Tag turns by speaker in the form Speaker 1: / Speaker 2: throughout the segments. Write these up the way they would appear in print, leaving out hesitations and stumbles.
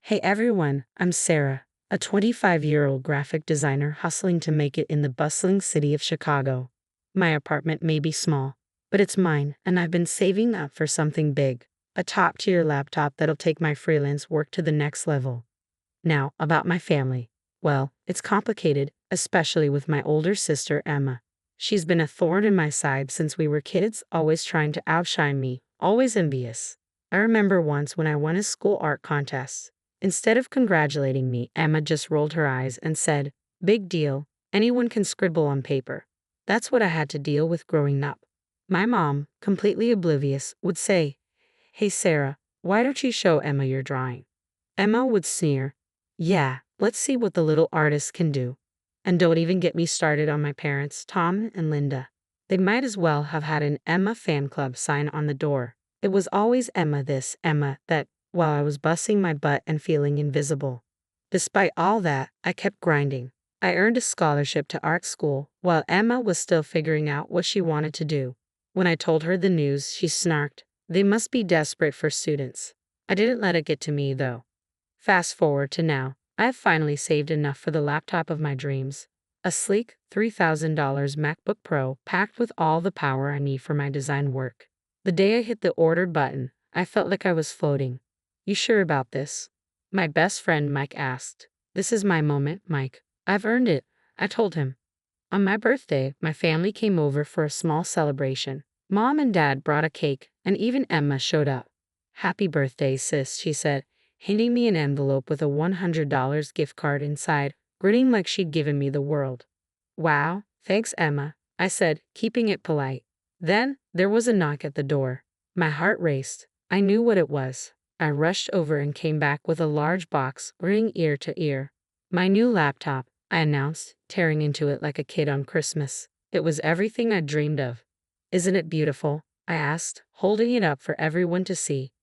Speaker 1: Hey everyone, I'm Sarah, a 25-year-old graphic designer hustling to make it in the bustling city of Chicago. My apartment may be small, but it's mine, and I've been saving up for something big, a top-tier laptop that'll take my freelance work to the next level. Now, about my family. Well, it's complicated, especially with my older sister Emma. She's been a thorn in my side since we were kids, always trying to outshine me, always envious. I remember once when I won a school art contest. Instead of congratulating me, Emma just rolled her eyes and said, "Big deal, anyone can scribble on paper." That's what I had to deal with growing up. My mom, completely oblivious, would say, "Hey Sarah, why don't you show Emma your drawing?" Emma would sneer, "Yeah, let's see what the little artist can do." And don't even get me started on my parents, Tom and Linda. They might as well have had an Emma fan club sign on the door. It was always Emma this, Emma that, while I was busting my butt and feeling invisible. Despite all that, I kept grinding. I earned a scholarship to art school while Emma was still figuring out what she wanted to do. When I told her the news, she snarked, "They must be desperate for students." I didn't let it get to me, though. Fast forward to now, I have finally saved enough for the laptop of my dreams. A sleek $3,000 MacBook Pro packed with all the power I need for my design work. The day I hit the ordered button, I felt like I was floating. "You sure about this?" My best friend Mike asked. "This is my moment, Mike. I've earned it," I told him. On my birthday, my family came over for a small celebration. Mom and Dad brought a cake, and even Emma showed up. "Happy birthday, sis," she said, handing me an envelope with a $100 gift card inside, grinning like she'd given me the world. "Wow, thanks, Emma," I said, keeping it polite. Then, there was a knock at the door. My heart raced. I knew what it was. I rushed over and came back with a large box, grinning ear to ear. "My new laptop," I announced, tearing into it like a kid on Christmas. It was everything I dreamed of. "Isn't it beautiful?" I asked, holding it up for everyone to see.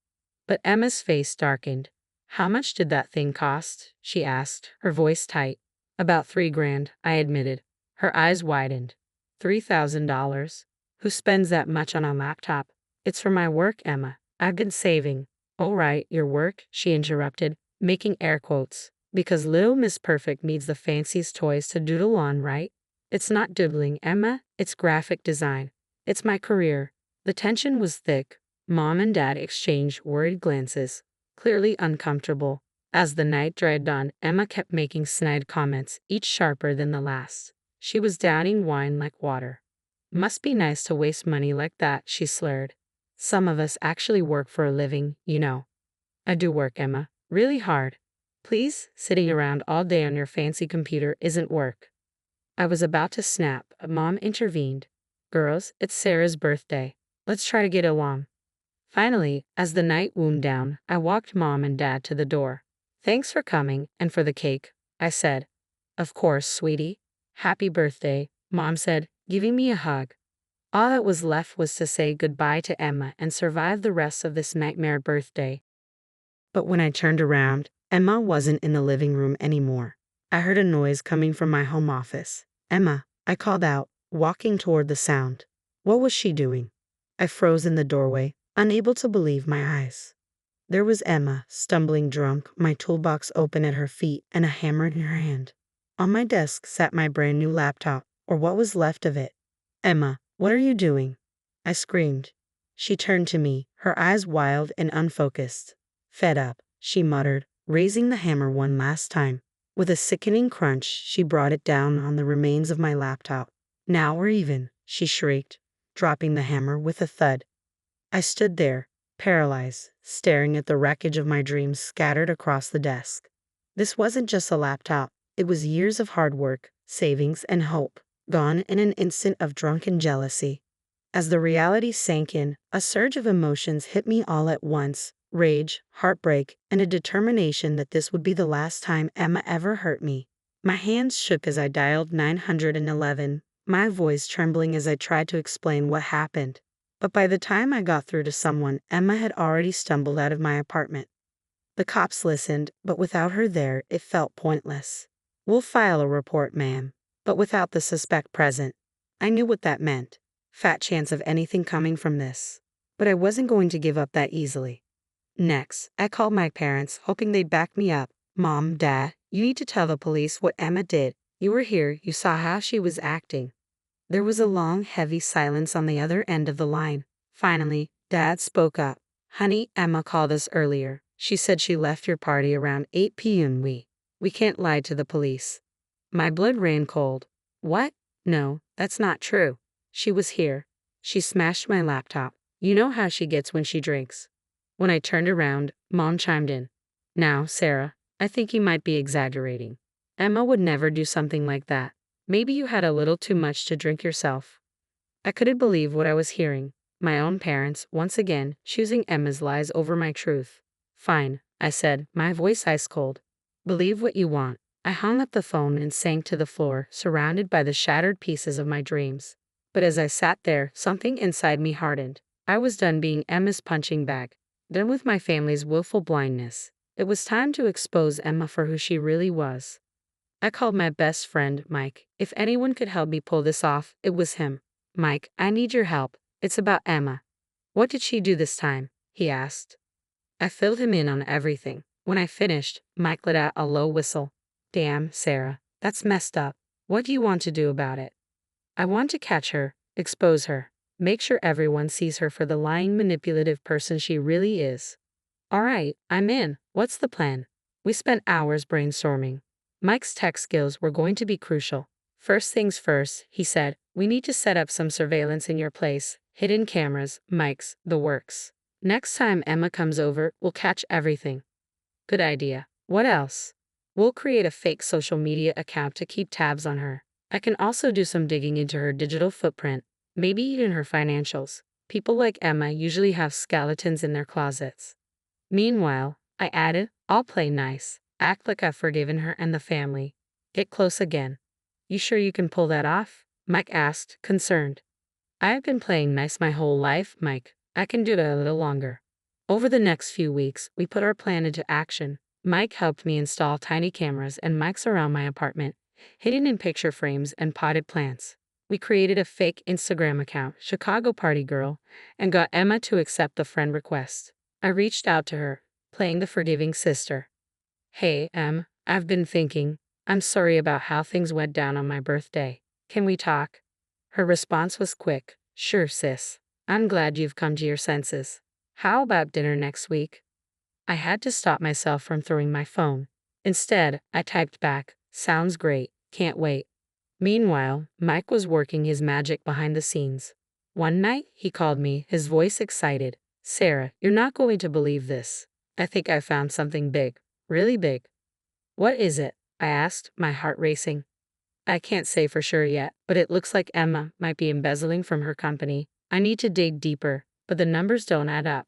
Speaker 1: But Emma's face darkened. "How much did that thing cost?" she asked, her voice tight. "About $3,000, I admitted. Her eyes widened. $3,000? Who spends that much on a laptop? "It's for my work, Emma. I've been saving." "Oh right, your work," she interrupted, making air quotes. "Because little Miss Perfect needs the fanciest toys to doodle on, right?" "It's not doodling, Emma. It's graphic design. It's my career." The tension was thick. Mom and Dad exchanged worried glances, clearly uncomfortable. As the night dragged on, Emma kept making snide comments, each sharper than the last. She was downing wine like water. "Must be nice to waste money like that," she slurred. "Some of us actually work for a living, you know." "I do work, Emma. Really hard." "Please, sitting around all day on your fancy computer isn't work." I was about to snap, but Mom intervened. "Girls, it's Sarah's birthday. Let's try to get along." Finally, as the night wound down, I walked Mom and Dad to the door. "Thanks for coming, and for the cake," I said. "Of course, sweetie. Happy birthday," Mom said, giving me a hug. All that was left was to say goodbye to Emma and survive the rest of this nightmare birthday. But when I turned around, Emma wasn't in the living room anymore. I heard a noise coming from my home office. "Emma," I called out, walking toward the sound. What was she doing? I froze in the doorway, unable to believe my eyes. There was Emma, stumbling drunk, my toolbox open at her feet and a hammer in her hand. On my desk sat my brand new laptop, or what was left of it. "Emma, what are you doing?" I screamed. She turned to me, her eyes wild and unfocused. "Fed up," she muttered, raising the hammer one last time. With a sickening crunch, she brought it down on the remains of my laptop. "Now we're even," she shrieked, dropping the hammer with a thud. I stood there, paralyzed, staring at the wreckage of my dreams scattered across the desk. This wasn't just a laptop. It was years of hard work, savings, and hope, gone in an instant of drunken jealousy. As the reality sank in, a surge of emotions hit me all at once: rage, heartbreak, and a determination that this would be the last time Emma ever hurt me. My hands shook as I dialed 911, my voice trembling as I tried to explain what happened. But by the time I got through to someone, Emma had already stumbled out of my apartment. The cops listened, but without her there, it felt pointless. "We'll file a report, ma'am." But without the suspect present, I knew what that meant. Fat chance of anything coming from this. But I wasn't going to give up that easily. Next, I called my parents, hoping they'd back me up. Mom, Dad, you need to tell the police what Emma did. You were here, you saw how she was acting. There was a long, heavy silence on the other end of the line. Finally, Dad spoke up. Honey, Emma called us earlier. She said she left your party around 8 p.m. We can't lie to the police. My blood ran cold. What? No, that's not true. She was here. She smashed my laptop. You know how she gets when she drinks. When I turned around, Mom chimed in. Now, Sarah, I think you might be exaggerating. Emma would never do something like that. Maybe you had a little too much to drink yourself. I couldn't believe what I was hearing. My own parents, once again, choosing Emma's lies over my truth. Fine, I said, my voice ice cold. Believe what you want. I hung up the phone and sank to the floor, surrounded by the shattered pieces of my dreams. But as I sat there, something inside me hardened. I was done being Emma's punching bag, done with my family's willful blindness. It was time to expose Emma for who she really was. I called my best friend, Mike. If anyone could help me pull this off, it was him. Mike, I need your help. It's about Emma. What did she do this time? He asked. I filled him in on everything. When I finished, Mike let out a low whistle. Damn, Sarah, that's messed up. What do you want to do about it? I want to catch her, expose her, make sure everyone sees her for the lying, manipulative person she really is. All right, I'm in. What's the plan? We spent hours brainstorming. Mike's tech skills were going to be crucial. First things first, he said, we need to set up some surveillance in your place, hidden cameras, mics, the works. Next time Emma comes over, we'll catch everything. Good idea. What else? We'll create a fake social media account to keep tabs on her. I can also do some digging into her digital footprint, maybe even her financials. People like Emma usually have skeletons in their closets. Meanwhile, I added, I'll play nice, act like I've forgiven her and the family. Get close again. You sure you can pull that off? Mike asked, concerned. I've been playing nice my whole life, Mike. I can do it a little longer. Over the next few weeks, we put our plan into action. Mike helped me install tiny cameras and mics around my apartment, hidden in picture frames and potted plants. We created a fake Instagram account, Chicago Party Girl, and got Emma to accept the friend request. I reached out to her, playing the forgiving sister. Hey, Em, I've been thinking. I'm sorry about how things went down on my birthday. Can we talk? Her response was quick. Sure, sis. I'm glad you've come to your senses. How about dinner next week? I had to stop myself from throwing my phone. Instead, I typed back, sounds great, can't wait. Meanwhile, Mike was working his magic behind the scenes. One night, he called me, his voice excited. Sarah, you're not going to believe this. I think I found something big. Really big. What is it? I asked, my heart racing. I can't say for sure yet, but it looks like Emma might be embezzling from her company. I need to dig deeper, but the numbers don't add up.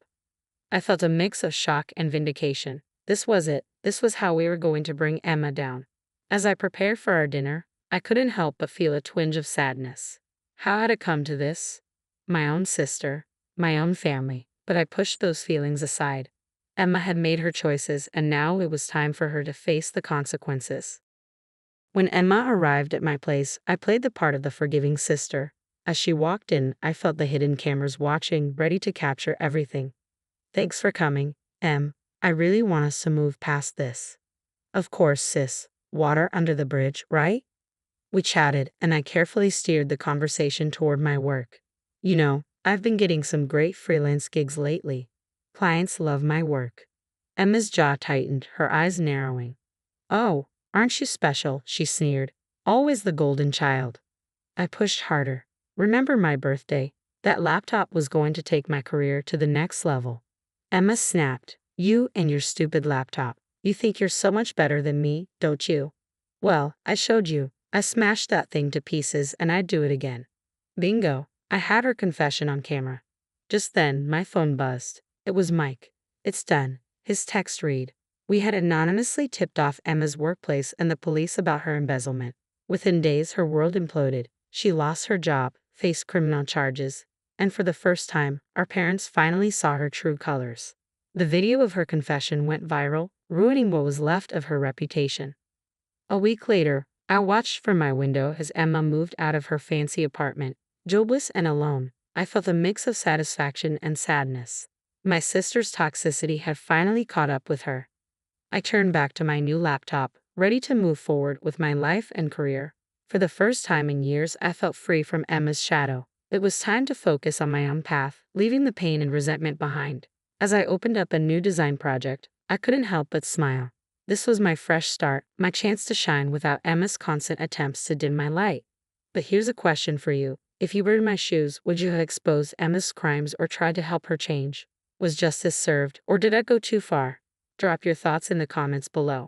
Speaker 1: I felt a mix of shock and vindication. This was it. This was how we were going to bring Emma down. As I prepared for our dinner, I couldn't help but feel a twinge of sadness. How had it come to this? My own sister, my own family, but I pushed those feelings aside. Emma had made her choices, and now it was time for her to face the consequences. When Emma arrived at my place, I played the part of the forgiving sister. As she walked in, I felt the hidden cameras watching, ready to capture everything. Thanks for coming, Em. I really want us to move past this. Of course, sis. Water under the bridge, right? We chatted, and I carefully steered the conversation toward my work. You know, I've been getting some great freelance gigs lately. Clients love my work. Emma's jaw tightened, her eyes narrowing. Oh, aren't you special? She sneered. Always the golden child. I pushed harder. Remember my birthday? That laptop was going to take my career to the next level. Emma snapped. You and your stupid laptop. You think you're so much better than me, don't you? Well, I showed you. I smashed that thing to pieces and I'd do it again. Bingo. I had her confession on camera. Just then, my phone buzzed. It was Mike. It's done. His text read. We had anonymously tipped off Emma's workplace and the police about her embezzlement. Within days, her world imploded. She lost her job, faced criminal charges, and for the first time, our parents finally saw her true colors. The video of her confession went viral, ruining what was left of her reputation. A week later, I watched from my window as Emma moved out of her fancy apartment. Jobless and alone, I felt a mix of satisfaction and sadness. My sister's toxicity had finally caught up with her. I turned back to my new laptop, ready to move forward with my life and career. For the first time in years, I felt free from Emma's shadow. It was time to focus on my own path, leaving the pain and resentment behind. As I opened up a new design project, I couldn't help but smile. This was my fresh start, my chance to shine without Emma's constant attempts to dim my light. But here's a question for you. If you were in my shoes, would you have exposed Emma's crimes or tried to help her change? Was justice served, or did I go too far? Drop your thoughts in the comments below.